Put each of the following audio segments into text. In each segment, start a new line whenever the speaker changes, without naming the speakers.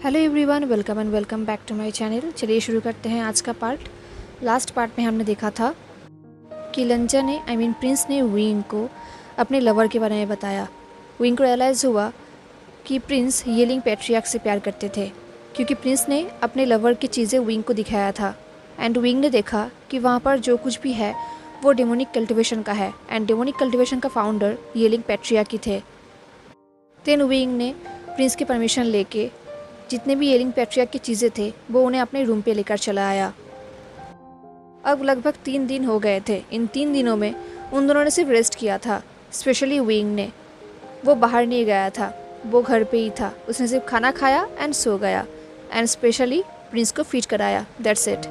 Hello everyone, welcome back to my channel. चलिए शुरू करते हैं आज का पार्ट। लास्ट पार्ट में हमने देखा था कि लंचा ने प्रिंस ने विंग को अपने लवर के बारे में बताया। विंग को रियलाइज़ हुआ कि प्रिंस येलिंग पैट्रियार्क से प्यार करते थे, क्योंकि प्रिंस ने अपने लवर की चीज़ें विंग को दिखाया था। एंड विंग ने देखा कि वहाँ पर जो कुछ भी है वो डेमोनिक कल्टिवेशन का है, एंड डेमोनिक कल्टिवेशन का फाउंडर येलिंग पैट्रियार्क ही थे। देन विंग ने प्रिंस की परमिशन लेके जितने भी येलिंग पैट्रियार्क की चीज़ें थे वो उन्हें अपने रूम पे लेकर चला आया। अब लगभग 3 दिन हो गए थे। इन 3 दिनों में उन दोनों ने सिर्फ रेस्ट किया था। स्पेशली विंग ने, वो बाहर नहीं गया था, वो घर पे ही था। उसने सिर्फ खाना खाया एंड सो गया, एंड स्पेशली प्रिंस को फीड कराया। That's it.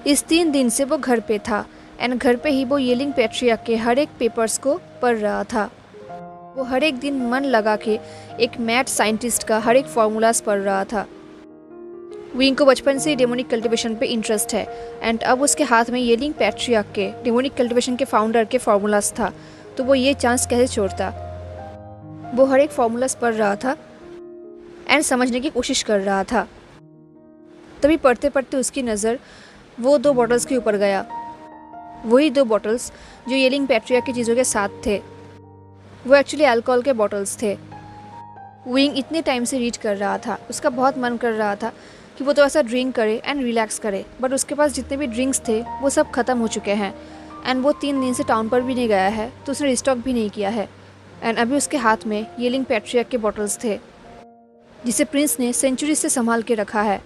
इस 3 दिन से वो घर पे था, एंड घर पे ही वो येलिंग पैट्रियार्क के हर एक पेपर्स को पढ़ रहा था। वो हर एक दिन मन लगा के एक मैथ साइंटिस्ट का हर एक फार्मूलाज पढ़ रहा था। विंग को बचपन से ही डेमोनिक कल्टिवेशन पे इंटरेस्ट है, एंड अब उसके हाथ में येलिंग पैट्रियार्क के डेमोनिक कल्टिवेशन के फाउंडर के फार्मूलाज था, तो वो ये चांस कैसे छोड़ता। वो हर एक फार्मूलाज पढ़ रहा था एंड समझने की कोशिश कर रहा था। तभी पढ़ते पढ़ते उसकी नज़र वो 2 बॉटल्स के ऊपर गया। वही 2 बॉटल्स जो येलिंग पैट्रियार्क की चीज़ों के साथ थे, वो एक्चुअली अल्कोहल के बॉटल्स थे। विंग इतने टाइम से रीड कर रहा था, उसका बहुत मन कर रहा था कि वो तो ऐसा ड्रिंक करे एंड रिलैक्स करे, बट उसके पास जितने भी ड्रिंक्स थे वो सब ख़त्म हो चुके हैं। एंड वो 3 दिन से टाउन पर भी नहीं गया है, तो उसने रिस्टॉक भी नहीं किया है। एंड अभी उसके हाथ में येलिंग पैट्रियार्क के बॉटल्स थे, जिसे प्रिंस ने सेंचुरी से संभाल के रखा है।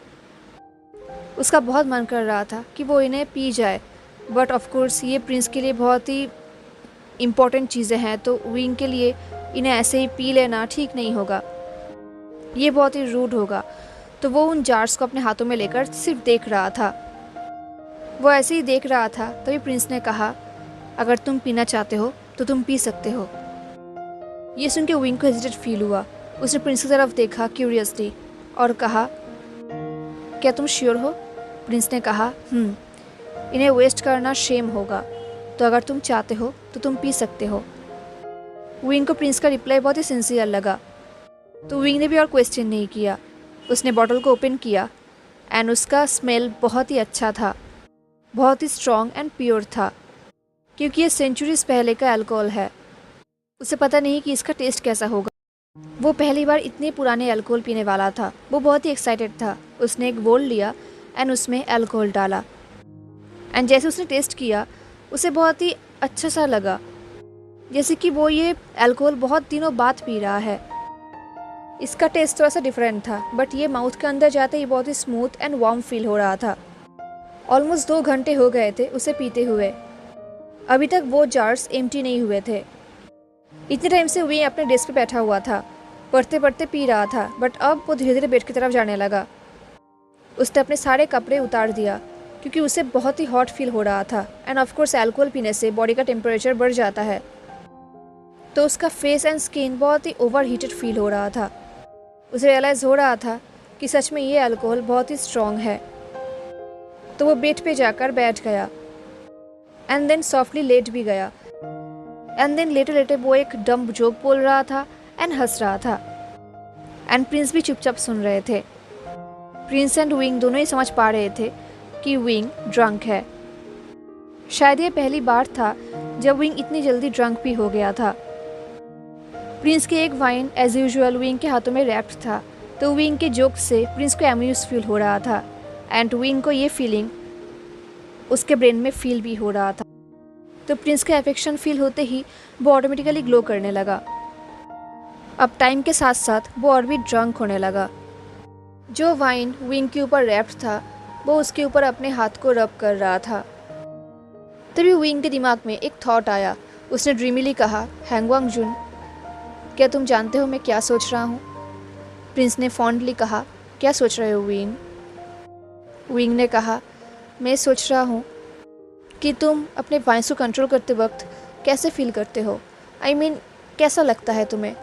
उसका बहुत मन कर रहा था कि वो इन्हें पी जाए, बट ऑफकोर्स ये प्रिंस के लिए बहुत ही इम्पॉर्टेंट चीज़ें हैं, तो विंग के लिए इन्हें ऐसे ही पी लेना ठीक नहीं होगा, ये बहुत ही रूड होगा। तो वो उन जार्स को अपने हाथों में लेकर सिर्फ देख रहा था। वो ऐसे ही देख रहा था, तभी प्रिंस ने कहा, अगर तुम पीना चाहते हो तो तुम पी सकते हो। ये सुन के विंग को हेजिटेट फील हुआ। उसने प्रिंस की तरफ देखा क्यूरियसली और कहा, क्या तुम श्योर हो? प्रिंस ने कहा, इन्हें वेस्ट करना शेम होगा, तो अगर तुम चाहते हो तो तुम पी सकते हो। विंग को प्रिंस का रिप्लाई बहुत ही सिंसियर लगा, तो विंग ने भी और क्वेश्चन नहीं किया। उसने बॉटल को ओपन किया एंड उसका स्मेल बहुत ही अच्छा था, बहुत ही स्ट्रॉन्ग एंड प्योर था, क्योंकि ये सेंचुरीज पहले का अल्कोहल है। उसे पता नहीं कि इसका टेस्ट कैसा होगा। वो पहली बार इतने पुराने अल्कोहल पीने वाला था। वो बहुत ही एक्साइटेड था। उसने एक बोल लिया एंड उसमें अल्कोहल डाला, एंड जैसे उसने टेस्ट किया उसे बहुत ही अच्छा सा लगा, जैसे कि वो ये अल्कोहल बहुत दिनों बाद पी रहा है। इसका टेस्ट थोड़ा सा डिफरेंट था, बट ये माउथ के अंदर जाते ही बहुत ही स्मूथ एंड वार्म फील हो रहा था। ऑलमोस्ट 2 घंटे हो गए थे उसे पीते हुए। अभी तक वो जार्स एम्प्टी नहीं हुए थे। इतने टाइम से वे अपने डेस्क पे बैठा हुआ था, पढ़ते पढ़ते पी रहा था, बट अब वो धीरे धीरे बेड की तरफ जाने लगा। उसने अपने सारे कपड़े उतार दिया, क्योंकि उसे बहुत ही हॉट फील हो रहा था, एंड ऑफकोर्स अल्कोहल पीने से बॉडी का टेम्परेचर बढ़ जाता है, तो उसका फेस एंड स्किन बहुत ही ओवर हीटेड फील हो रहा था। उसे रियलाइज़ हो रहा था कि सच में ये अल्कोहल बहुत ही स्ट्रॉन्ग है। तो वो बेड पे जाकर बैठ गया एंड देन सॉफ्टली लेट भी गया। एंड देन लेटे लेटे वो एक डम्ब जोक बोल रहा था एंड हंस रहा था, एंड प्रिंस भी चुपचाप सुन रहे थे। प्रिंस एंड विंग दोनों ही समझ पा रहे थे कि विंग ड्रंक है। शायद ये पहली बार था जब विंग इतनी जल्दी ड्रंक भी हो गया था। प्रिंस के एक वाइन एज यूजुअल विंग के हाथों में रैप्ड था, तो विंग के जोक से प्रिंस को अम्यूज फील हो रहा था, एंड विंग को ये फीलिंग उसके ब्रेन में फील भी हो रहा था। तो प्रिंस का अफेक्शन फील होते ही वो ऑटोमेटिकली ग्लो करने लगा। अब टाइम के साथ साथ वो और भी ड्रंक होने लगा। जो वाइन विंग के ऊपर रैप्ड था वो उसके ऊपर अपने हाथ को रब कर रहा था। तभी विंग के दिमाग में एक थॉट आया। उसने ड्रीमीली कहा, हैंगवांग जुन, क्या तुम जानते हो मैं क्या सोच रहा हूँ? प्रिंस ने फॉन्डली कहा, क्या सोच रहे हो विंग? विंग ने कहा, मैं सोच रहा हूँ कि तुम अपने वाइन्स को कंट्रोल करते वक्त कैसे फील करते हो। कैसा लगता है तुम्हें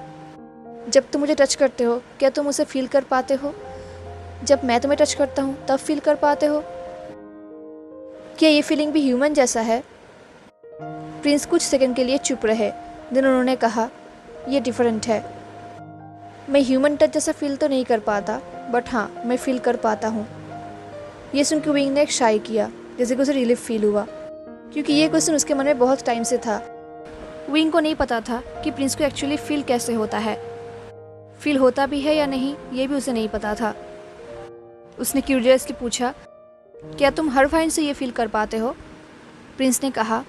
जब तुम मुझे टच करते हो? क्या तुम उसे फील कर पाते हो? जब मैं तुम्हें टच करता हूँ तब फील कर पाते हो? क्या ये फीलिंग भी ह्यूमन जैसा है? प्रिंस कुछ सेकंड के लिए चुप रहे, देन उन्होंने कहा, ये डिफरेंट है। मैं ह्यूमन टच जैसा फील तो नहीं कर पाता, बट हाँ मैं फील कर पाता हूँ। ये सुन के विंग ने एक शाई किया, जैसे कि उसे रिलीफ फील हुआ, क्योंकि ये क्वेश्चन उसके मन में बहुत टाइम से था। विंग को नहीं पता था कि प्रिंस को एक्चुअली फील कैसे होता है, फील होता भी है या नहीं ये भी उसे नहीं पता था। उसने क्यूरियसली पूछा, क्या तुम हर वाइन से ये फील कर पाते हो? प्रिंस ने कहा,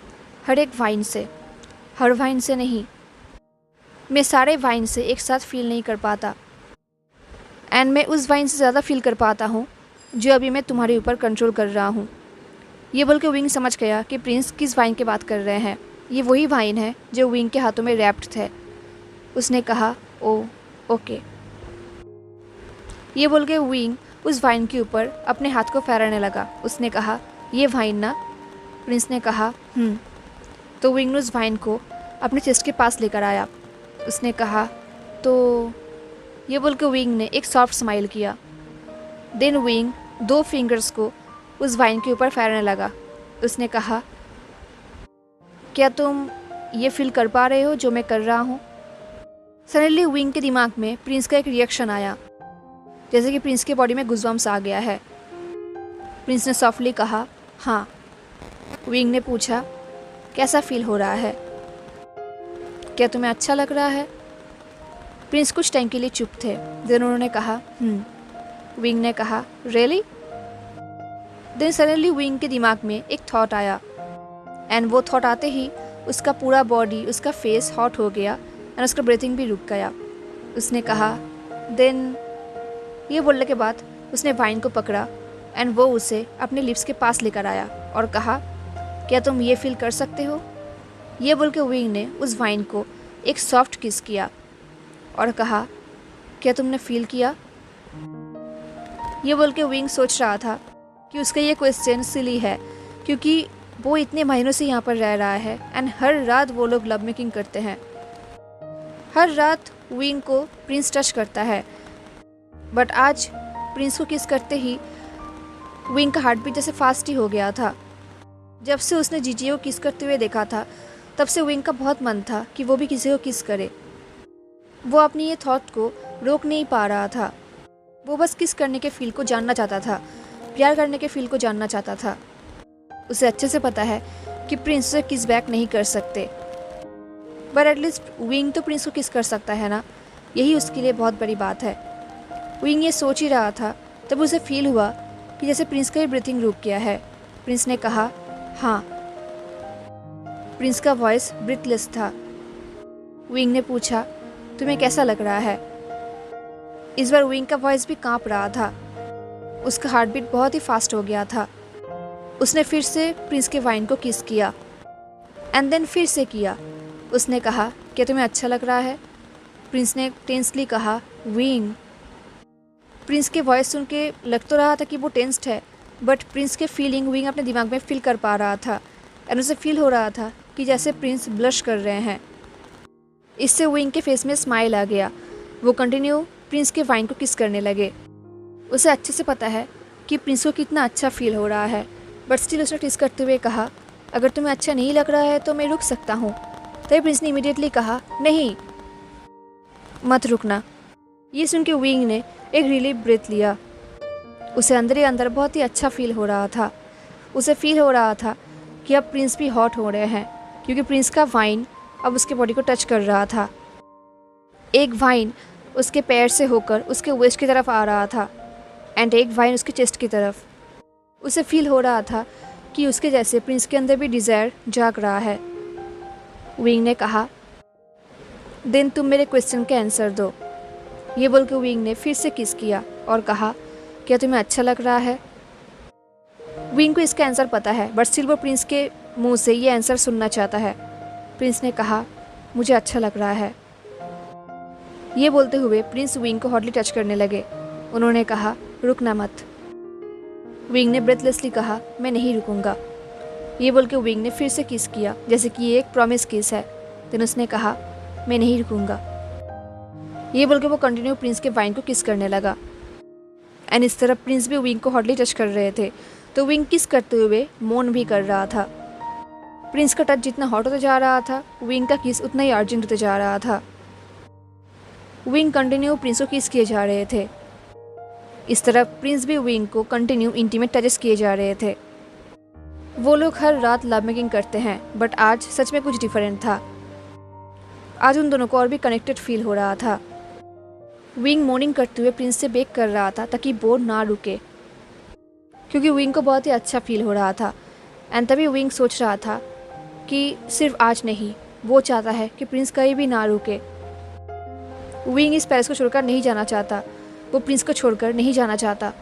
हर एक वाइन से, हर वाइन से नहीं, मैं सारे वाइन से एक साथ फील नहीं कर पाता, एंड मैं उस वाइन से ज़्यादा फील कर पाता हूँ जो अभी मैं तुम्हारे ऊपर कंट्रोल कर रहा हूँ। ये बोल के विंग समझ गया कि प्रिंस किस वाइन की बात कर रहे हैं। ये वही वाइन है जो विंग के हाथों में रैप्ड थे। उसने कहा, ओ ओके। ये बोल के विंग उस वाइन के ऊपर अपने हाथ को फेरने लगा। उसने कहा, ये वाइन ना? प्रिंस ने कहा, तो विंग ने उस वाइन को अपने चेस्ट के पास लेकर आया। उसने कहा, तो ये बोल के विंग ने एक सॉफ्ट स्माइल किया। देन विंग 2 फिंगर्स को उस वाइन के ऊपर फेरने लगा। उसने कहा, क्या तुम ये फील कर पा रहे हो जो मैं कर रहा हूँ? सडनली विंग के दिमाग में प्रिंस का एक रिएक्शन आया, जैसे कि प्रिंस के बॉडी में गुज़बम्स आ गया है। प्रिंस ने सॉफ्टली कहा, हाँ। विंग ने पूछा, कैसा फील हो रहा है? क्या तुम्हें अच्छा लग रहा है? प्रिंस कुछ टाइम के लिए चुप थे। देन उन्होंने कहा, विंग ने कहा, रियली? देन सडनली विंग के दिमाग में एक थॉट आया, एंड वो थॉट आते ही उसका पूरा बॉडी, उसका फेस हॉट हो गया, एंड उसका ब्रीथिंग भी रुक गया। उसने कहा, देन ये बोलने के बाद उसने वाइन को पकड़ा एंड वो उसे अपने लिप्स के पास लेकर आया और कहा, क्या तुम ये फील कर सकते हो? ये बोल के विंग ने उस वाइन को एक सॉफ्ट किस किया और कहा, क्या तुमने फील किया? ये बोल के विंग सोच रहा था कि उसका ये क्वेश्चन सिली है, क्योंकि वो इतने महीनों से यहाँ पर रह रहा है एंड हर रात वो लोग लव मेकिंग करते हैं। हर रात विंग को प्रिंस टच करता है, बट आज प्रिंस को किस करते ही विंग का हार्ट बीट जैसे फास्ट ही हो गया था। जब से उसने जीजी को किस करते हुए देखा था, तब से विंग का बहुत मन था कि वो भी किसी को किस करे। वो अपनी ये थॉट को रोक नहीं पा रहा था। वो बस किस करने के फील को जानना चाहता था, प्यार करने के फील को जानना चाहता था। उसे अच्छे से पता है कि प्रिंस उसे किस बैक नहीं कर सकते, बट एटलीस्ट विंग तो प्रिंस को किस कर सकता है ना। यही उसके लिए बहुत बड़ी बात है। विंग ये सोच ही रहा था, तब उसे फील हुआ कि जैसे प्रिंस का ही ब्रीथिंग रुक गया है। प्रिंस ने कहा, हाँ। प्रिंस का वॉइस ब्रीथलेस था। विंग ने पूछा, तुम्हें कैसा लग रहा है? इस बार विंग का वॉइस भी कांप रहा था। उसका हार्ट बीट बहुत ही फास्ट हो गया था। उसने फिर से प्रिंस के वाइन को किस किया एंड देन फिर से किया। उसने कहा, क्या तुम्हें अच्छा लग रहा है? प्रिंस ने टेंसली कहा, विंग। प्रिंस के वॉइस सुन के लग तो रहा था कि वो टेंस्ड है, बट प्रिंस के फीलिंग विंग अपने दिमाग में फील कर पा रहा था एंड उसे फील हो रहा था कि जैसे प्रिंस ब्लश कर रहे हैं। इससे विंग के फेस में स्माइल आ गया। वो कंटिन्यू प्रिंस के वाइन को किस करने लगे। उसे अच्छे से पता है कि प्रिंस को कितना अच्छा फील हो रहा है, बट स्टिल उसने किस करते हुए कहा, अगर तुम्हें अच्छा नहीं लग रहा है तो मैं रुक सकता हूँ। तभी प्रिंस ने इमीडिएटली कहा, नहीं, मत रुकना। ये सुन के विंग ने एक रिलीफ ब्रेथ लिया। उसे अंदर ही अंदर बहुत ही अच्छा फील हो रहा था। उसे फील हो रहा था कि अब प्रिंस भी हॉट हो रहे हैं, क्योंकि प्रिंस का वाइन अब उसके बॉडी को टच कर रहा था। एक वाइन उसके पैर से होकर उसके वेस्ट की तरफ आ रहा था एंड एक वाइन उसके चेस्ट की तरफ। उसे फील हो रहा था कि उसके जैसे प्रिंस के अंदर भी डिज़ायर जाग रहा है। विंग ने कहा, देन तुम मेरे क्वेश्चन के आंसर दो। ये बोल के विंग ने फिर से किस किया और कहा, क्या तुम्हें अच्छा लग रहा है? विंग को इसका आंसर पता है, बट स्टिल वो प्रिंस के मुंह से ये आंसर सुनना चाहता है। प्रिंस ने कहा, मुझे अच्छा लग रहा है। ये बोलते हुए प्रिंस विंग को हॉटली टच करने लगे। उन्होंने कहा, रुकना मत। विंग ने ब्रेथलेसली कहा, मैं नहीं रुकूंगा। ये बोल के विंग ने फिर से किस किया, जैसे कि ये एक प्रॉमिस किस है। देन उसने कहा, मैं नहीं रुकूंगा। ये बोल के वो कंटिन्यू प्रिंस के वाइन को किस करने लगा एंड इस तरह प्रिंस भी विंग को हॉटली टच कर रहे थे, तो विंग किस करते हुए मौन भी कर रहा था। प्रिंस का टच जितना हॉट होता जा रहा था, विंग का किस उतना ही अर्जेंट होते जा रहा था। विंग कंटिन्यू प्रिंस को किस किए जा रहे थे। इस तरफ प्रिंस भी विंग को कंटिन्यू इंटीमेट टचेस किए जा रहे थे। वो लोग हर रात लव मेकिंग करते हैं, बट आज सच में कुछ डिफरेंट था। आज उन दोनों को और भी कनेक्टेड फील हो रहा था। विंग मॉर्निंग करते हुए प्रिंस से बेक कर रहा था ताकि वो ना रुके, क्योंकि विंग को बहुत ही अच्छा फील हो रहा था। एंड तभी विंग सोच रहा था कि सिर्फ आज नहीं, वो चाहता है कि प्रिंस कहीं भी ना रुके। विंग इस पैलेस को छोड़कर नहीं जाना चाहता, वो प्रिंस को छोड़कर नहीं जाना चाहता।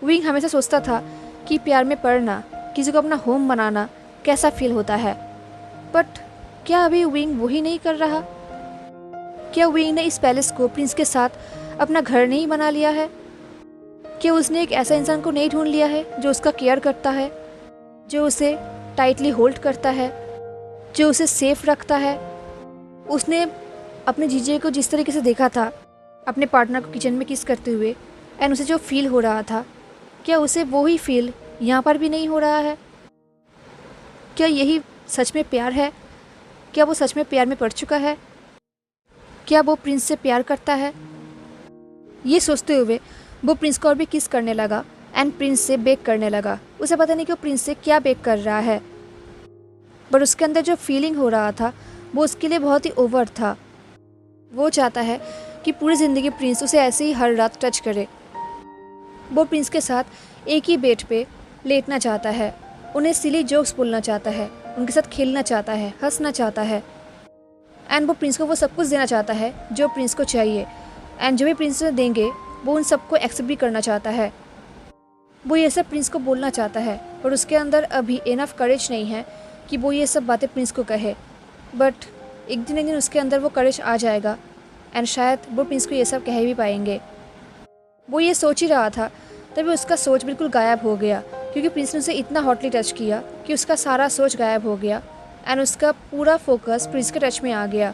विंग हमेशा सोचता था कि प्यार में पड़ना, किसी को अपना होम बनाना कैसा फील होता है, बट क्या अभी विंग वही नहीं कर रहा? क्या विंग ने इस पैलेस को प्रिंस के साथ अपना घर नहीं बना लिया है? क्या उसने एक ऐसा इंसान को नहीं ढूंढ लिया है जो उसका केयर करता है, जो उसे टाइटली होल्ड करता है, जो उसे सेफ रखता है? उसने अपने जीजे को जिस तरीके से देखा था, अपने पार्टनर को किचन में किस करते हुए, एंड उसे जो फील हो रहा था, क्या उसे वो ही फील यहाँ पर भी नहीं हो रहा है? क्या यही सच में प्यार है? क्या वो सच में प्यार में पड़ चुका है? क्या वो प्रिंस से प्यार करता है? ये सोचते हुए वो प्रिंस को और भी किस करने लगा एंड प्रिंस से बेक करने लगा। उसे पता नहीं कि वो प्रिंस से क्या बेक कर रहा है, पर उसके अंदर जो फीलिंग हो रहा था वो उसके लिए बहुत ही ओवर था। वो चाहता है कि पूरी ज़िंदगी प्रिंस उसे ऐसे ही हर रात टच करे। वो प्रिंस के साथ एक ही बेड पे लेटना चाहता है, उन्हें सिली जोक्स बोलना चाहता है, उनके साथ खेलना चाहता है, हंसना चाहता है। एंड वो प्रिंस को वो सब कुछ देना चाहता है जो प्रिंस को चाहिए, एंड जो भी प्रिंस उसे देंगे वो उन सबको एक्सेप्ट भी करना चाहता है। वो ये सब प्रिंस को बोलना चाहता है, पर उसके अंदर अभी इनफ करेज नहीं है कि वो ये सब बातें प्रिंस को कहे। बट एक दिन उसके अंदर वो करेज आ जाएगा एंड शायद वो प्रिंस को ये सब कह भी पाएंगे। वो ये सोच ही रहा था, तभी उसका सोच बिल्कुल गायब हो गया, क्योंकि प्रिंस ने उसे इतना हॉटली टच किया कि उसका सारा सोच गायब हो गया एंड उसका पूरा फोकस प्रिंस के टच में आ गया।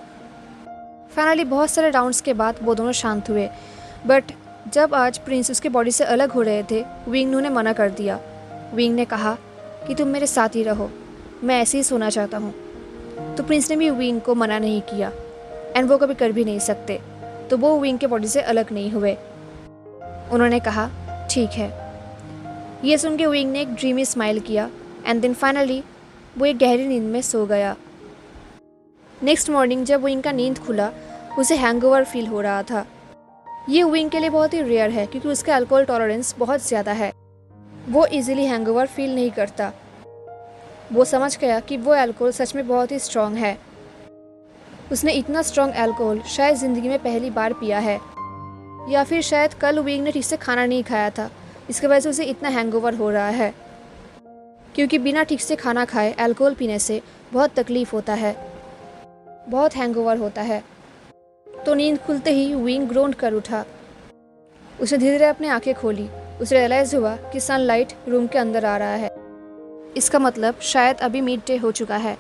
फाइनली बहुत सारे राउंड्स के बाद वो दोनों शांत हुए, बट जब आज प्रिंस उसके बॉडी से अलग हो रहे थे, विंग ने उन्हें मना कर दिया। विंग ने कहा कि तुम मेरे साथ ही रहो, मैं ऐसे ही सोना चाहता हूँ। तो प्रिंस ने भी विंग को मना नहीं किया, एंड वो कभी कर भी नहीं सकते, तो वो विंग के बॉडी से अलग नहीं हुए। उन्होंने कहा ठीक है। ये सुन के विंग ने एक ड्रीमी स्माइल किया एंड देन फाइनली वो एक गहरी नींद में सो गया। नेक्स्ट मॉर्निंग जब विंग का नींद खुला, उसे हैंगओवर फील हो रहा था। ये विंग के लिए बहुत ही रेयर है, क्योंकि उसका अल्कोहल टॉलरेंस बहुत ज़्यादा है। वो इजीली हैंगओवर फील नहीं करता। वो समझ गया कि वो अल्कोहल सच में बहुत ही स्ट्रॉन्ग है। उसने इतना स्ट्रॉन्ग अल्कोहल शायद ज़िंदगी में पहली बार पिया है, या फिर शायद कल विंग ने ठीक से खाना नहीं खाया था, इसकी वजह से उसे इतना हैंगओवर हो रहा है। क्योंकि बिना ठीक से खाना खाए अल्कोहल पीने से बहुत तकलीफ़ होता है, बहुत हैंगओवर होता है। तो नींद खुलते ही विंग ग्रोन कर उठा। उसने धीरे धीरे अपनी आंखें खोली। उसे रियलाइज़ हुआ कि सनलाइट रूम के अंदर आ रहा है। इसका मतलब शायद अभी मिड डे हो चुका है।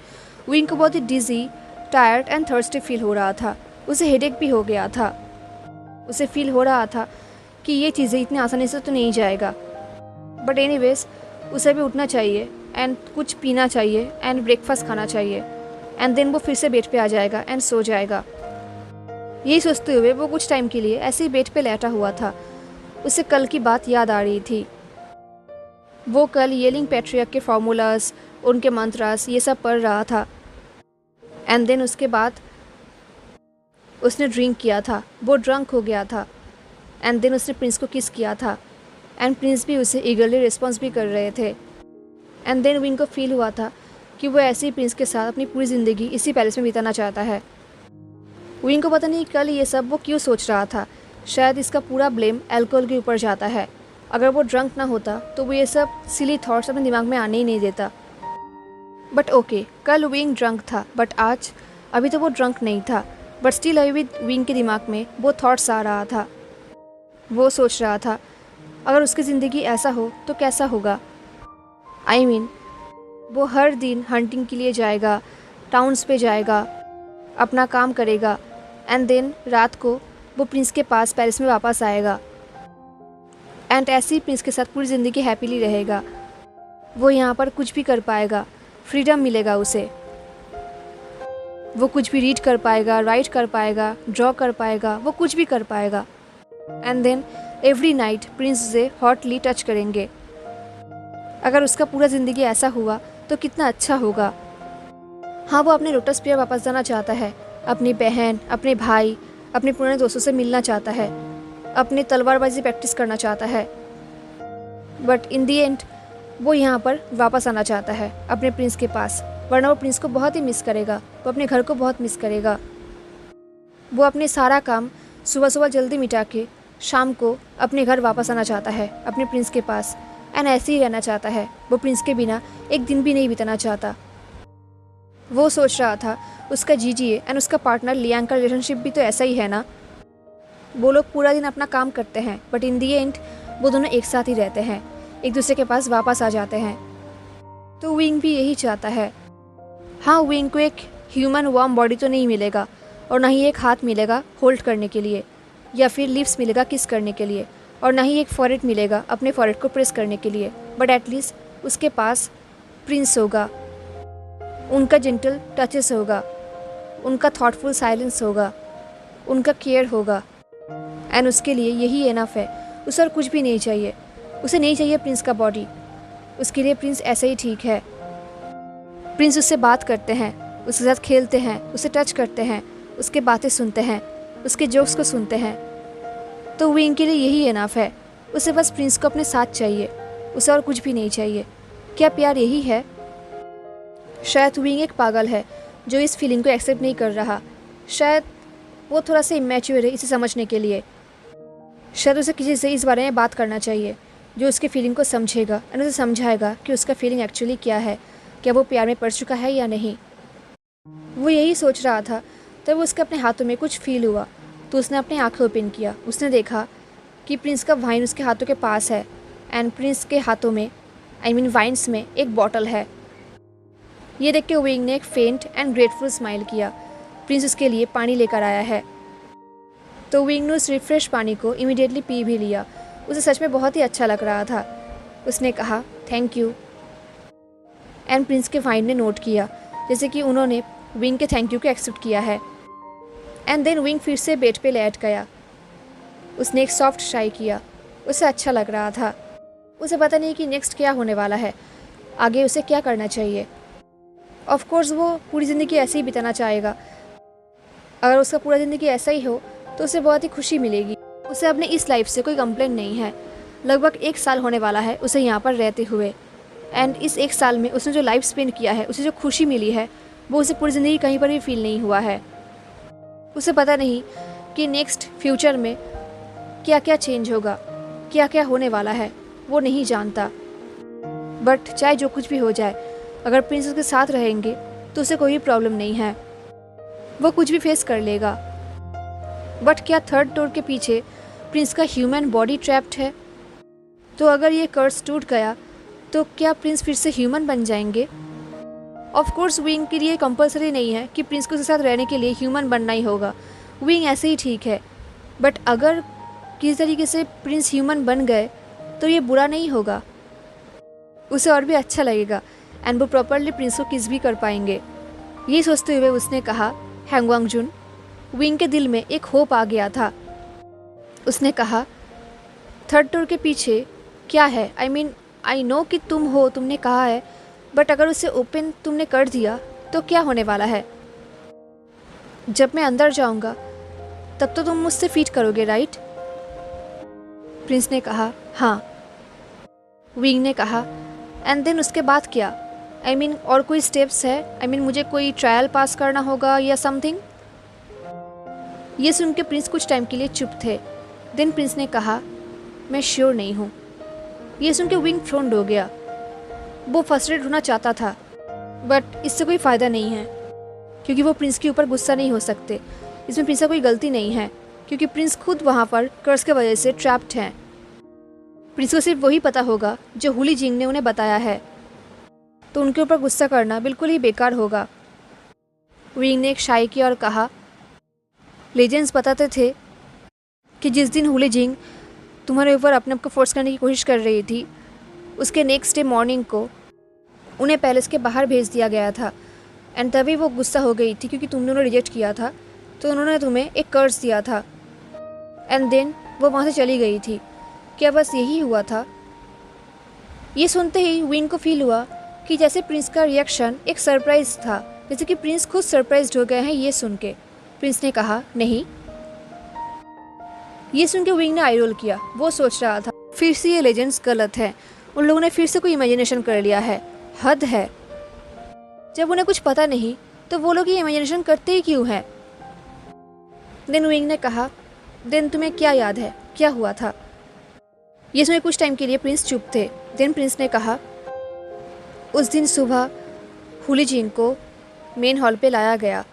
विंग को बहुत ही डिजी, टायर्ड एंड थर्स्टी फील हो रहा था। उसे हेडेक भी हो गया था। उसे फील हो रहा था कि ये चीज़ें इतनी आसानी से तो नहीं जाएगा, बट एनीवेज उसे भी उठना चाहिए एंड कुछ पीना चाहिए एंड ब्रेकफास्ट खाना चाहिए, एंड देन वो फिर से बेड पे आ जाएगा एंड सो जाएगा। यही सोचते हुए वो कुछ टाइम के लिए ऐसे ही बेड पे लेटा हुआ था। उसे कल की बात याद आ रही थी। वो कल येलिंग पैट्रियर्क के फार्मूलाज, उनके मंत्रास ये सब पढ़ रहा था, एंड देन उसके बाद उसने ड्रिंक किया था। वो ड्रंक हो गया था, एंड देन उसने प्रिंस को किस किया था, एंड प्रिंस भी उसे ईगरली रिस्पॉन्स भी कर रहे थे। एंड देन विंग को फील हुआ था कि वो ऐसे ही प्रिंस के साथ अपनी पूरी ज़िंदगी इसी पैलेस में बिताना चाहता है। विंग को पता नहीं कल ये सब वो क्यों सोच रहा था। शायद इसका पूरा ब्लेम अल्कोहल के ऊपर जाता है। अगर वो ड्रंक ना होता तो वो ये सब सिली थॉट्स अपने दिमाग में आने ही नहीं देता। बट ओके, कल विंग ड्रंक था, बट आज अभी तो वो ड्रंक नहीं था, बट स्टिल अभी भी विंग के दिमाग में वो थॉट्स आ रहा था। वो सोच रहा था अगर उसकी ज़िंदगी ऐसा हो तो कैसा होगा। आई मीन वो हर दिन हंटिंग के लिए जाएगा, टाउन्स पे जाएगा, अपना काम करेगा, एंड देन रात को वो प्रिंस के पास पेरिस में वापस आएगा, एंड ऐसे ही प्रिंस के साथ पूरी ज़िंदगी हैप्पीली रहेगा। वो यहाँ पर कुछ भी कर पाएगा, फ्रीडम मिलेगा उसे। वो कुछ भी रीड कर पाएगा, राइट कर पाएगा, ड्रॉ कर पाएगा, वो कुछ भी कर पाएगा। And then every night prince से हॉटली टच करेंगे। अगर उसका पूरा ज़िंदगी ऐसा हुआ तो कितना अच्छा होगा। हाँ, वो अपने लोटस पियर वापस जाना चाहता है, अपनी बहन, अपने भाई, अपने पुराने दोस्तों से मिलना चाहता है, अपनी तलवारबाजी प्रैक्टिस करना चाहता है। बट इन दी एंड वो यहाँ पर वापस आना चाहता है अपने प्रिंस के पास, वरना वो प्रिंस को बहुत ही मिस करेगा, वो अपने घर को बहुत मिस करेगा। वो अपने सारा काम सुबह सुबह जल्दी मिटा के शाम को अपने घर वापस आना चाहता है, अपने प्रिंस के पास, एंड ऐसे ही रहना चाहता है। वो प्रिंस के बिना एक दिन भी नहीं बिताना चाहता। वो सोच रहा था उसका जीजीए एंड उसका पार्टनर लियांग का रिलेशनशिप भी तो ऐसा ही है ना। वो लोग पूरा दिन अपना काम करते हैं, बट इन दी एंड वो दोनों एक साथ ही रहते हैं, एक दूसरे के पास वापस आ जाते हैं। तो विंग भी यही चाहता है। हाँ, विंग को एक ह्यूमन वार्म बॉडी तो नहीं मिलेगा, और ना ही एक हाथ मिलेगा होल्ड करने के लिए, या फिर लिप्स मिलेगा किस करने के लिए, और ना ही एक फॉरहेड मिलेगा अपने फॉरहेड को प्रेस करने के लिए। बट एटलीस्ट उसके पास प्रिंस होगा, उनका जेंटल टचेस होगा, उनका थॉटफुल साइलेंस होगा, उनका केयर होगा, एंड उसके लिए यही इनफ है। उसे और कुछ भी नहीं चाहिए। उसे नहीं चाहिए प्रिंस का बॉडी, उसके लिए प्रिंस ऐसे ही ठीक है। प्रिंस उससे बात करते हैं, उसके साथ खेलते हैं, उसे टच करते हैं, उसके बातें सुनते हैं, उसके जोक्स को सुनते हैं। तो विंग के लिए यही इनफ है। उसे बस प्रिंस को अपने साथ चाहिए, उसे और कुछ भी नहीं चाहिए। क्या प्यार यही है? शायद विंग एक पागल है जो इस फीलिंग को एक्सेप्ट नहीं कर रहा। शायद वो थोड़ा सा इमेच्योर है इसे समझने के लिए। शायद उसे किसी से इस बारे में बात करना चाहिए जो उसके फीलिंग को समझेगा और उसे समझाएगा कि उसका फीलिंग एक्चुअली क्या है, क्या वो प्यार में पड़ चुका है या नहीं। वो यही सोच रहा था तब उसके अपने हाथों में कुछ फील हुआ, तो उसने अपनी आंखें ओपन किया। उसने देखा कि प्रिंस का वाइन उसके हाथों के पास है, एंड प्रिंस के हाथों में वाइन्स में एक बॉटल है। ये देख के विंग ने एक फेंट एंड ग्रेटफुल स्माइल किया। प्रिंस उसके लिए पानी लेकर आया है। तो विंग ने उस रिफ्रेश पानी को इमीडिएटली पी भी लिया। उसे सच में बहुत ही अच्छा लग रहा था। उसने कहा थैंक यू, एंड प्रिंस के वाइन ने नोट किया जैसे कि उन्होंने विंग के थैंक यू को एक्सेप्ट किया है। एंड देन विंग फिर से बेड पे लेट गया। उसने एक सॉफ्ट ट्राई किया। उसे अच्छा लग रहा था। उसे पता नहीं कि नेक्स्ट क्या होने वाला है, आगे उसे क्या करना चाहिए। ऑफ कोर्स वो पूरी ज़िंदगी ऐसे ही बिताना चाहेगा। अगर उसका पूरा ज़िंदगी ऐसा ही हो तो उसे बहुत ही खुशी मिलेगी। उसे अपने इस लाइफ से कोई कंप्लेन नहीं है। लगभग 1 साल होने वाला है उसे यहाँ पर रहते हुए, एंड इस 1 साल में उसने जो लाइफ स्पेंड किया है, उसे जो खुशी मिली है, वो उसे पूरी ज़िंदगी कहीं पर भी फील नहीं हुआ है। उसे पता नहीं कि नेक्स्ट फ्यूचर में क्या क्या चेंज होगा, क्या क्या होने वाला है, वो नहीं जानता। बट चाहे जो कुछ भी हो जाए, अगर प्रिंस उसके साथ रहेंगे तो उसे कोई प्रॉब्लम नहीं है, वो कुछ भी फेस कर लेगा। बट क्या थर्ड डोर के पीछे प्रिंस का ह्यूमन बॉडी ट्रैप्ड है? तो अगर ये कर्स टूट गया तो क्या प्रिंस फिर से ह्यूमन बन जाएंगे? ऑफ कोर्स विंग के लिए कंपलसरी नहीं है कि प्रिंस को उसके साथ रहने के लिए ह्यूमन बनना ही होगा। विंग ऐसे ही ठीक है। बट अगर किसी तरीके से प्रिंस ह्यूमन बन गए तो ये बुरा नहीं होगा, उसे और भी अच्छा लगेगा, एंड वो प्रॉपरली प्रिंस को किस भी कर पाएंगे। ये सोचते हुए उसने कहा हैंगवांग जुन। विंग के दिल में एक होप आ गया था। उसने कहा थर्ड डोर के पीछे क्या है? आई नो कि तुम हो, तुमने कहा है, बट अगर उसे ओपन तुमने कर दिया तो क्या होने वाला है? जब मैं अंदर जाऊंगा तब तो तुम मुझसे फीट करोगे, राइट? प्रिंस ने कहा हाँ। विंग ने कहा एंड देन उसके बाद क्या? और कोई स्टेप्स है? मुझे कोई ट्रायल पास करना होगा या समथिंग? ये सुन के प्रिंस कुछ टाइम के लिए चुप थे। देन प्रिंस ने कहा मैं श्योर नहीं हूँ। ये सुन के विंग फ्रोन्ड हो गया। वो फ्रस्ट्रेट होना चाहता था, बट इससे कोई फ़ायदा नहीं है, क्योंकि वो प्रिंस के ऊपर गुस्सा नहीं हो सकते। इसमें प्रिंस का कोई गलती नहीं है, क्योंकि प्रिंस खुद वहाँ पर कर्स की वजह से ट्रैप्ड हैं। प्रिंस को सिर्फ वही पता होगा जो हुली जिंग ने उन्हें बताया है, तो उनके ऊपर गुस्सा करना बिल्कुल ही बेकार होगा। विंग ने एक शाई किया और कहा लेजेंड्स बताते थे कि जिस दिन हुली जिंग तुम्हारे ऊपर अपने आप को फोर्स करने की कोशिश कर रही थी, उसके नेक्स्ट डे मॉर्निंग को उन्हें पैलेस के बाहर भेज दिया गया था। एंड तभी वो गुस्सा हो गई थी क्योंकि तुमने उन्हें रिजेक्ट किया था, तो उन्होंने तुम्हें एक कर्ज दिया था। एंड देन वो वहाँ से चली गई थी। क्या बस यही हुआ था? ये सुनते ही विंग को फील हुआ कि जैसे प्रिंस का रिएक्शन एक सरप्राइज था, जैसे कि प्रिंस खुद सरप्राइज्ड हो गए हैं ये सुन के। प्रिंस ने कहा नहीं। ये सुन के विंग ने आई रोल किया। वो सोच रहा था फिर से ये लेजेंड्स गलत है, उन लोगों ने फिर से कोई इमेजिनेशन कर लिया है, हद है। जब उन्हें कुछ पता नहीं तो वो लोग ये इमेजिनेशन करते ही क्यों हैं? देन विंग ने कहा, देन तुम्हें क्या याद है, क्या हुआ था? ये सुन कुछ टाइम के लिए प्रिंस चुप थे। देन प्रिंस ने कहा, उस दिन सुबह हुली जिंग को मेन हॉल पे लाया गया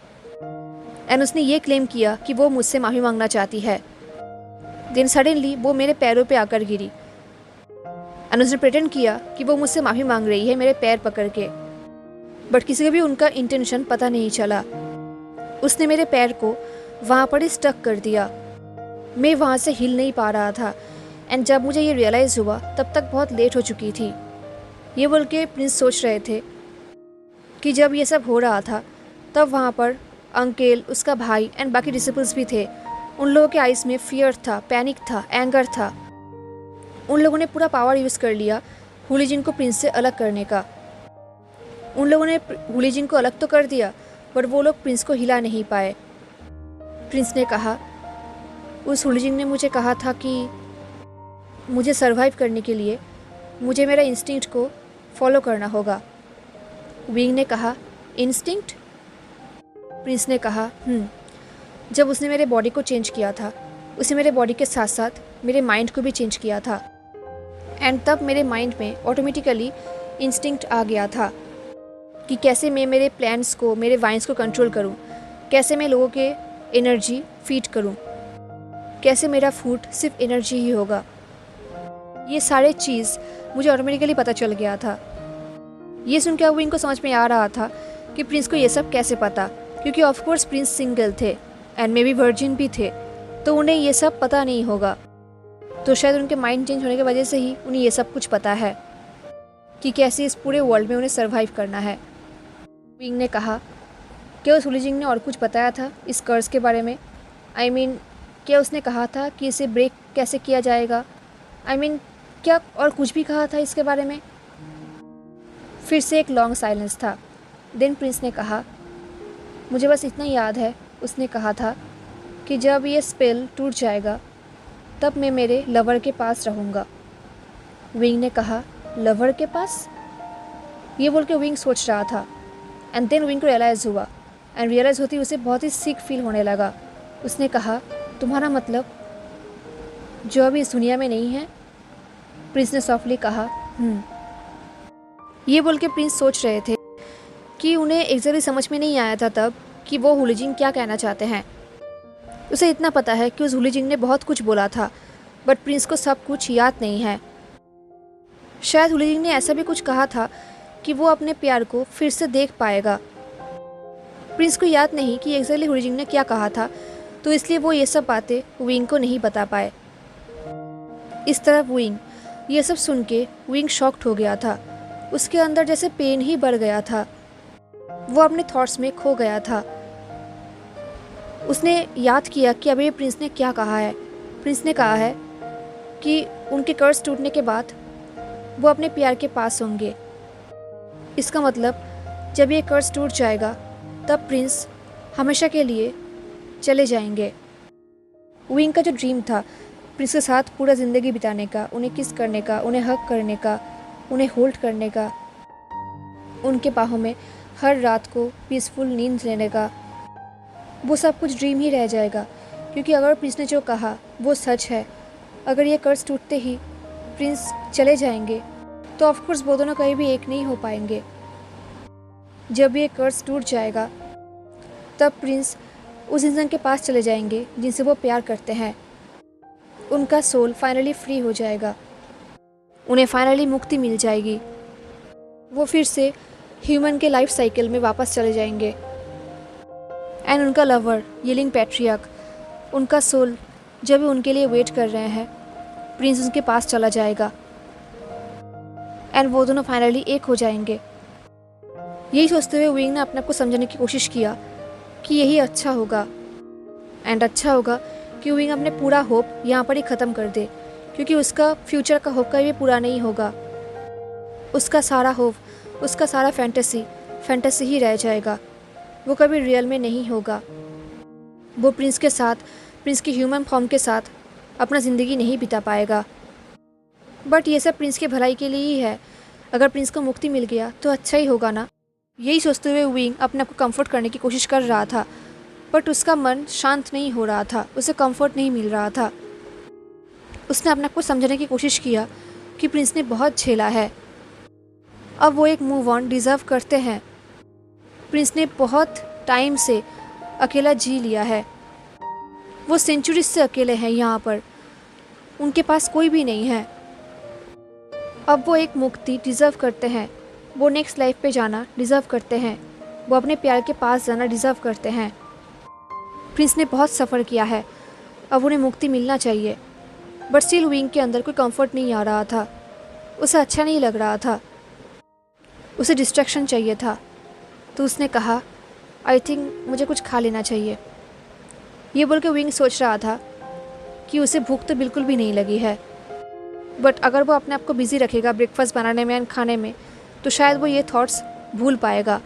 एंड उसने ये क्लेम किया कि वो मुझसे माफ़ी मांगना चाहती है। देन सडनली वो मेरे पैरों पे आकर गिरी एंड उसने प्रेटेंड किया कि वो मुझसे माफ़ी मांग रही है मेरे पैर पकड़ के, बट किसी को भी उनका इंटेंशन पता नहीं चला। उसने मेरे पैर को वहाँ पर ही स्टक कर दिया। मैं वहाँ से हिल नहीं पा रहा था एंड जब मुझे ये रियलाइज़ हुआ तब तक बहुत लेट हो चुकी थी। ये बोल के प्रिंस सोच रहे थे कि जब ये सब हो रहा था तब वहाँ पर अंकल, उसका भाई एंड बाकी डिसिपल्स भी थे। उन लोगों के आइज़ में फियर था, पैनिक था, एंगर था। उन लोगों ने पूरा पावर यूज़ कर लिया हुली जिंग को प्रिंस से अलग करने का। उन लोगों ने हुली जिंग को अलग तो कर दिया, पर वो लोग प्रिंस को हिला नहीं पाए। प्रिंस ने कहा, उस हुली जिंग ने मुझे कहा था कि मुझे सरवाइव करने के लिए मुझे मेरा इंस्टिंक्ट को फॉलो करना होगा। विंग ने कहा, इंस्टिंक्ट? प्रिंस ने कहा, जब उसने मेरे बॉडी को चेंज किया था, उसे मेरे बॉडी के साथ साथ मेरे माइंड को भी चेंज किया था एंड तब मेरे माइंड में ऑटोमेटिकली इंस्टिंक्ट आ गया था कि कैसे मैं मेरे प्लान्स को, मेरे वाइन्स को कंट्रोल करूं, कैसे मैं लोगों के एनर्जी फीड करूं, कैसे मेरा फूड सिर्फ एनर्जी ही होगा। ये सारे चीज़ मुझे ऑटोमेटिकली पता चल गया था। ये सुन के अब इनको समझ में आ रहा था कि प्रिंस को ये सब कैसे पता, क्योंकि ऑफकोर्स प्रिंस सिंगल थे एंड मे बी वर्जिन भी थे, तो उन्हें ये सब पता नहीं होगा। तो शायद उनके माइंड चेंज होने की वजह से ही उन्हें ये सब कुछ पता है कि कैसे इस पूरे वर्ल्ड में उन्हें सर्वाइव करना है। विंग ने कहा, क्या उस हुली जिंग ने और कुछ बताया था इस कर्ज के बारे में? आई मीन क्या उसने कहा था कि इसे ब्रेक कैसे किया जाएगा? आई मीन क्या और कुछ भी कहा था इसके बारे में? फिर से एक लॉन्ग साइलेंस था। देन प्रिंस ने कहा, मुझे बस इतना याद है, उसने कहा था कि जब ये स्पेल टूट जाएगा तब मैं मेरे लवर के पास रहूँगा। विंग ने कहा, लवर के पास? ये बोल के विंग सोच रहा था एंड देन विंग को रियलाइज़ हुआ एंड रियलाइज़ होती उसे बहुत ही सिक फील होने लगा। उसने कहा, तुम्हारा मतलब जो अभी इस दुनिया में नहीं है? प्रिंस ने सॉफ्टली कहा, ये बोल के प्रिंस सोच रहे थे कि उन्हें एग्जैक्टली समझ में नहीं आया था तब कि वो हुली जिंग क्या कहना चाहते हैं। उसे इतना पता है कि उस हुली जिंग ने बहुत कुछ बोला था, बट प्रिंस को सब कुछ याद नहीं है। शायद हुली जिंग ने ऐसा भी कुछ कहा था कि वो अपने प्यार को फिर से देख पाएगा। प्रिंस को याद नहीं कि एग्जैक्टली हुली जिंग ने क्या कहा था, तो इसलिए वो ये सब बातें विंग को नहीं बता पाए। इस तरफ विंग ये सब सुन के विंग शॉक्ड हो गया था। उसके अंदर जैसे पेन ही बढ़ गया था। वो अपने थॉट्स में खो गया था। उसने याद किया कि अभी प्रिंस ने क्या कहा है। प्रिंस ने कहा है कि उनके कर्ज टूटने के बाद वो अपने प्यार के पास होंगे। इसका मतलब जब ये कर्ज टूट जाएगा तब प्रिंस हमेशा के लिए चले जाएंगे। विंग का जो ड्रीम था प्रिंस के साथ पूरा ज़िंदगी बिताने का, उन्हें किस करने का, उन्हें हग करने का, उन्हें होल्ड करने का, उनके बाहों में हर रात को पीसफुल नींद लेने का, वो सब कुछ ड्रीम ही रह जाएगा। क्योंकि अगर प्रिंस ने जो कहा वो सच है, अगर ये कर्ज टूटते ही प्रिंस चले जाएंगे तो ऑफकोर्स वो दोनों कहीं भी एक नहीं हो पाएंगे। जब ये कर्ज टूट जाएगा तब प्रिंस उस इंसान के पास चले जाएंगे जिनसे वो प्यार करते हैं। उनका सोल फाइनली फ्री हो जाएगा, उन्हें फाइनली मुक्ति मिल जाएगी। वो फिर से ह्यूमन के लाइफ साइकिल में वापस चले जाएंगे एंड उनका लवर येलिंग पैट्रियार्क, उनका सोल जब भी उनके लिए वेट कर रहे हैं, प्रिंस उनके पास चला जाएगा एंड वो दोनों फाइनली एक हो जाएंगे। यही सोचते हुए विंग ने अपने आप को समझाने की कोशिश किया कि यही अच्छा होगा, एंड अच्छा होगा कि विंग अपने पूरा होप यहाँ पर ही ख़त्म कर दे, क्योंकि उसका फ्यूचर का होप कभी भी पूरा नहीं होगा। उसका सारा होप, उसका सारा फैंटेसी ही रह जाएगा, वो कभी रियल में नहीं होगा। वो प्रिंस के साथ, प्रिंस की ह्यूमन फॉर्म के साथ अपना ज़िंदगी नहीं बिता पाएगा। बट ये सब प्रिंस के भलाई के लिए ही है। अगर प्रिंस को मुक्ति मिल गया तो अच्छा ही होगा ना। यही सोचते हुए विंग अपने आप को कंफर्ट करने की कोशिश कर रहा था, बट उसका मन शांत नहीं हो रहा था, उसे कंफर्ट नहीं मिल रहा था। उसने अपने आप को समझाने की कोशिश किया कि प्रिंस ने बहुत झेला है, अब वो एक मूव ऑन डिज़र्व करते हैं। प्रिंस ने बहुत टाइम से अकेला जी लिया है, वो सेंचुरीज से अकेले हैं यहाँ पर, उनके पास कोई भी नहीं है। अब वो एक मुक्ति डिज़र्व करते हैं, वो नेक्स्ट लाइफ पे जाना डिज़र्व करते हैं, वो अपने प्यार के पास जाना डिज़र्व करते हैं। प्रिंस ने बहुत सफ़र किया है, अब उन्हें मुक्ति मिलना चाहिए। बट स्टिल विंग के अंदर कोई कंफर्ट नहीं आ रहा था, उसे अच्छा नहीं लग रहा था, उसे डिस्ट्रैक्शन चाहिए था। तो उसने कहा, आई थिंक मुझे कुछ खा लेना चाहिए। ये बोल के विंग सोच रहा था कि उसे भूख तो बिल्कुल भी नहीं लगी है, बट अगर वो अपने आप को बिज़ी रखेगा ब्रेकफास्ट बनाने में एंड खाने में, तो शायद वो ये थॉट्स भूल पाएगा।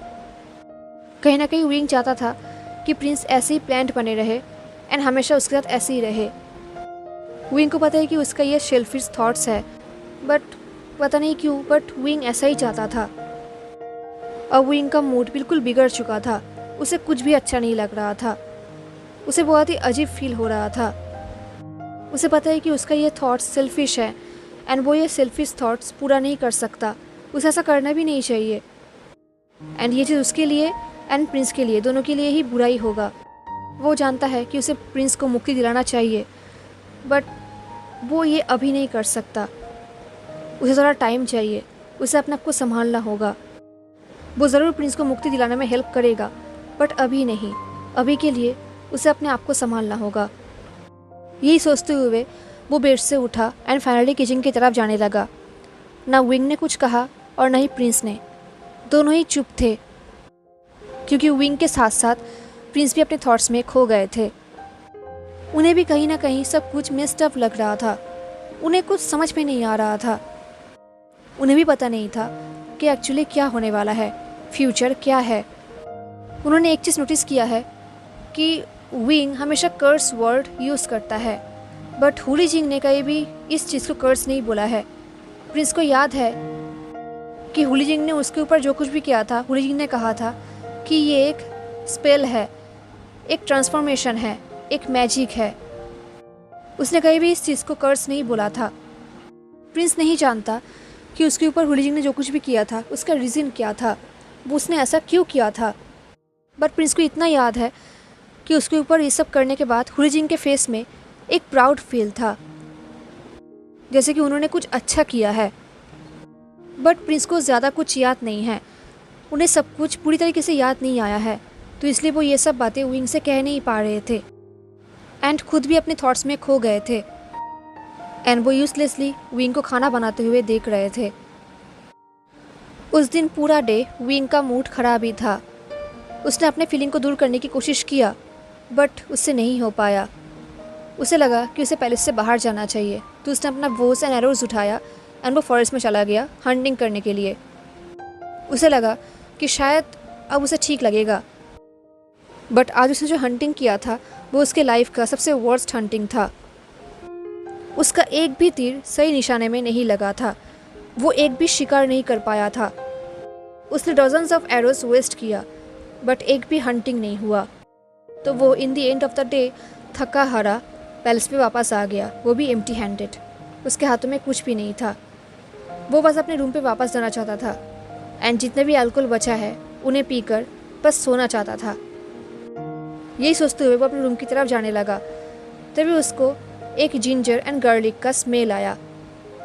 कहीं ना कहीं विंग चाहता था कि प्रिंस ऐसे ही प्लांट बने रहे एंड हमेशा उसके साथ ऐसे ही रहे। विंग को पता है कि उसका ये शेल्फिश थॉट्स है, बट पता नहीं क्यों, बट विंग ऐसा ही चाहता था। अब विंग का मूड बिल्कुल बिगड़ चुका था, उसे कुछ भी अच्छा नहीं लग रहा था, उसे बहुत ही अजीब फील हो रहा था। उसे पता है कि उसका ये थॉट्स सेल्फिश है एंड वो ये सेल्फिश थॉट्स पूरा नहीं कर सकता, उसे ऐसा करना भी नहीं चाहिए। एंड ये चीज़ उसके लिए एंड प्रिंस के लिए, दोनों के लिए ही बुरा ही होगा। वो जानता है कि उसे प्रिंस को मुक्ति दिलाना चाहिए, बट वो ये अभी नहीं कर सकता, उसे ज़रा टाइम चाहिए, उसे अपने आप को संभालना होगा। वो ज़रूर प्रिंस को मुक्ति दिलाने में हेल्प करेगा, बट अभी नहीं, अभी के लिए उसे अपने आप को संभालना होगा। यही सोचते हुए वो बेड से उठा एंड फाइनली किचन की तरफ जाने लगा। ना विंग ने कुछ कहा और ना ही प्रिंस ने, दोनों ही चुप थे, क्योंकि विंग के साथ साथ प्रिंस भी अपने थॉट्स में खो गए थे। उन्हें भी कहीं ना कहीं सब कुछ मिस्ड अप लग रहा था, उन्हें कुछ समझ में नहीं आ रहा था। उन्हें भी पता नहीं था कि एक्चुअली क्या होने वाला है, फ्यूचर क्या है। उन्होंने एक चीज़ नोटिस किया है कि विंग हमेशा कर्स वर्ड यूज़ करता है, बट हुली जिंग ने कहीं भी इस चीज़ को कर्स नहीं बोला है। प्रिंस को याद है कि हुली जिंग ने उसके ऊपर जो कुछ भी किया था, हुली जिंग ने कहा था कि ये एक स्पेल है, एक ट्रांसफॉर्मेशन है, एक मैजिक है। उसने कहीं भी इस चीज़ को कर्स नहीं बोला था। प्रिंस नहीं जानता कि उसके ऊपर हुली जिंग ने जो कुछ भी किया था उसका रीज़न क्या था, वो उसने ऐसा क्यों किया था। बट प्रिंस को इतना याद है कि उसके ऊपर ये सब करने के बाद हुली जिंग के फेस में एक प्राउड फील था, जैसे कि उन्होंने कुछ अच्छा किया है। बट प्रिंस को ज़्यादा कुछ याद नहीं है, उन्हें सब कुछ पूरी तरीके से याद नहीं आया है, तो इसलिए वो ये सब बातें विंग से कह नहीं पा रहे थे एंड खुद भी अपने थॉट्स में खो गए थे। एंड वो यूजलेसली विंग को खाना बनाते हुए देख रहे थे। उस दिन पूरा डे विंग का मूड खराब ही था। उसने अपने फीलिंग को दूर करने की कोशिश किया, बट उससे नहीं हो पाया। उसे लगा कि उसे पैलेस से बाहर जाना चाहिए, तो उसने अपना बोस एंड एरोज उठाया एंड वो फॉरेस्ट में चला गया हंटिंग करने के लिए। उसे लगा कि शायद अब उसे ठीक लगेगा, बट आज उसने जो हंटिंग किया था वो उसके लाइफ का सबसे वर्स्ट हंटिंग था। उसका एक भी तीर सही निशाने में नहीं लगा था, वो एक भी शिकार नहीं कर पाया था। उसने डजन्स ऑफ एरोज वेस्ट किया, बट एक भी हंटिंग नहीं हुआ। तो वो in the end of the day थका हारा पैलेस पे वापस आ गया, वो भी एम्प्टी हैंडेड। उसके हाथों में कुछ भी नहीं था। वो बस अपने रूम पे वापस जाना चाहता था एंड जितने भी अल्कोहल बचा है उन्हें पीकर बस सोना चाहता था। यही सोचते हुए वो अपने रूम की तरफ जाने लगा। तभी उसको एक जिंजर एंड गार्लिक का स्मेल आया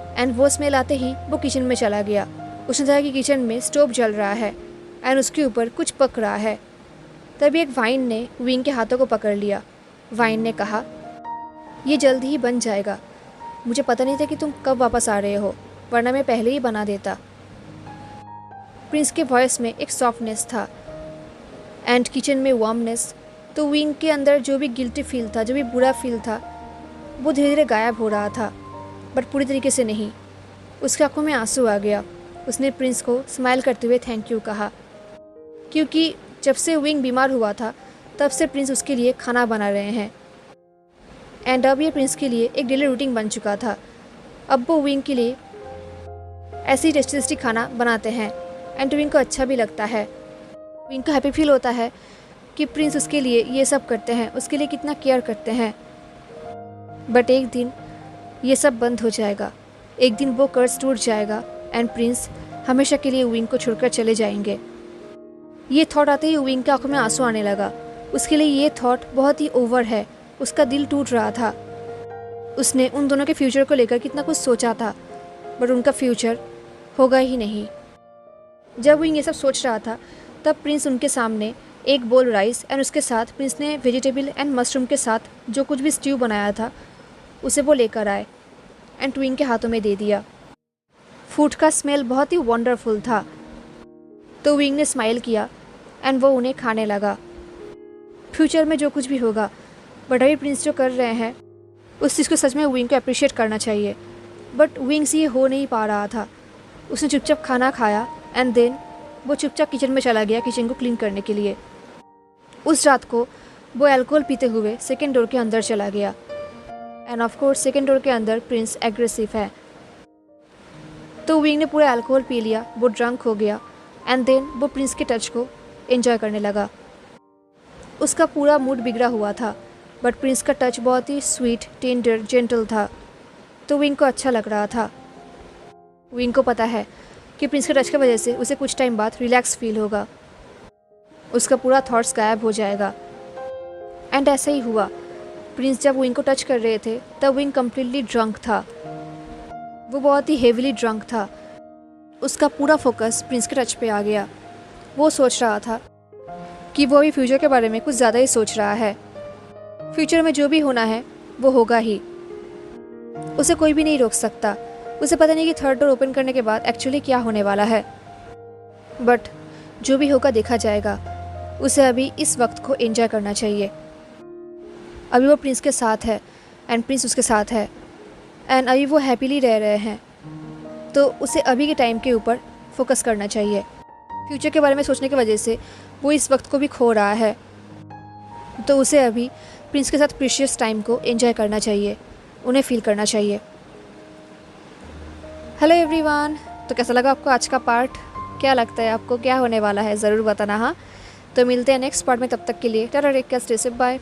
एंड वो स्मेल आते ही वो किचन में चला गया। उसने देखा कि किचन में स्टोव जल रहा है एंड उसके ऊपर कुछ पक रहा है। तभी एक वाइन ने विंग के हाथों को पकड़ लिया। वाइन ने कहा, ये जल्द ही बन जाएगा, मुझे पता नहीं था कि तुम कब वापस आ रहे हो, वरना मैं पहले ही बना देता। प्रिंस के वॉइस में एक सॉफ्टनेस था एंड किचन में वार्मनेस। तो विंग के अंदर जो भी गिल्टी फील था, जो भी बुरा फील था, वो धीरे धीरे गायब हो रहा था, बट पूरी तरीके से नहीं। उसकी आंखों में आंसू आ गया। उसने प्रिंस को स्माइल करते हुए थैंक यू कहा, क्योंकि जब से विंग बीमार हुआ था तब से प्रिंस उसके लिए खाना बना रहे हैं एंड अब ये प्रिंस के लिए एक डेली रूटीन बन चुका था। अब वो विंग के लिए ऐसे ही टेस्टी टेस्टी खाना बनाते हैं एंड विंग को अच्छा भी लगता है। विंग को हैप्पी फील होता है कि प्रिंस उसके लिए ये सब करते हैं, उसके लिए कितना केयर करते हैं। बट एक दिन ये सब बंद हो जाएगा, एक दिन वो कर्ज टूट जाएगा एंड प्रिंस हमेशा के लिए विंग को छोड़कर चले जाएंगे। ये थॉट आते ही विंग की आंखों में आंसू आने लगा। उसके लिए ये थॉट बहुत ही ओवर है। उसका दिल टूट रहा था। उसने उन दोनों के फ्यूचर को लेकर कितना कुछ सोचा था, बट उनका फ्यूचर होगा ही नहीं। जब विंग ये सब सोच रहा था तब प्रिंस उनके सामने एक बोल राइस एंड उसके साथ प्रिंस ने वेजिटेबल एंड मशरूम के साथ जो कुछ भी स्ट्यू बनाया था उसे वो लेकर आए एंड विंग के हाथों में दे दिया। फूड का स्मेल बहुत ही वंडरफुल था। तो विंग ने स्माइल किया एंड वो उन्हें खाने लगा। फ्यूचर में जो कुछ भी होगा, बट अभी प्रिंस जो कर रहे हैं उस चीज़ को सच में विंग को अप्रिशिएट करना चाहिए। बट विंग से ये हो नहीं पा रहा था। उसने चुपचाप खाना खाया एंड देन वो चुपचाप किचन में चला गया किचन को क्लीन करने के लिए। उस रात को वो अल्कोहल पीते हुए सेकेंड डोर के अंदर चला गया end of course second door के अंदर प्रिंस एग्रेसिव है। तो विंग ने पूरा अल्कोहल पी लिया, वो ड्रंक हो गया एंड देन वो प्रिंस के टच को एंजॉय करने लगा। उसका पूरा मूड बिगड़ा हुआ था, बट प्रिंस का टच बहुत ही स्वीट, टेंडर, जेंटल था। तो विंग को अच्छा लग रहा था। विंग को पता है कि प्रिंस के टच की वजह से उसे कुछ टाइम बाद रिलैक्स फील होगा, उसका पूरा थॉट्स गायब हो जाएगा। एंड ऐसा ही हुआ। प्रिंस जब विंग को टच कर रहे थे तब विंग कम्प्लीटली ड्रंक था। वो बहुत ही हेविली ड्रंक था। उसका पूरा फोकस प्रिंस के टच पे आ गया। वो सोच रहा था कि वो अभी फ्यूचर के बारे में कुछ ज़्यादा ही सोच रहा है। फ्यूचर में जो भी होना है वो होगा ही, उसे कोई भी नहीं रोक सकता। उसे पता नहीं कि थर्ड डोर ओपन करने के बाद एक्चुअली क्या होने वाला है, बट जो भी होगा देखा जाएगा। उसे अभी इस वक्त को एंजॉय करना चाहिए। अभी वो प्रिंस के साथ है एंड प्रिंस उसके साथ है एंड अभी वो हैप्पीली रह रहे हैं। तो उसे अभी के टाइम के ऊपर फोकस करना चाहिए। फ्यूचर के बारे में सोचने की वजह से वो इस वक्त को भी खो रहा है। तो उसे अभी प्रिंस के साथ प्रीशियस टाइम को एंजॉय करना चाहिए, उन्हें फील करना चाहिए। हेलो एवरीवन, तो कैसा लगा आपको आज का पार्ट? क्या लगता है आपको क्या होने वाला है, ज़रूर बताना। हाँ, तो मिलते हैं नेक्स्ट पार्ट में। तब तक के लिए tata, take care, stay safe, bye.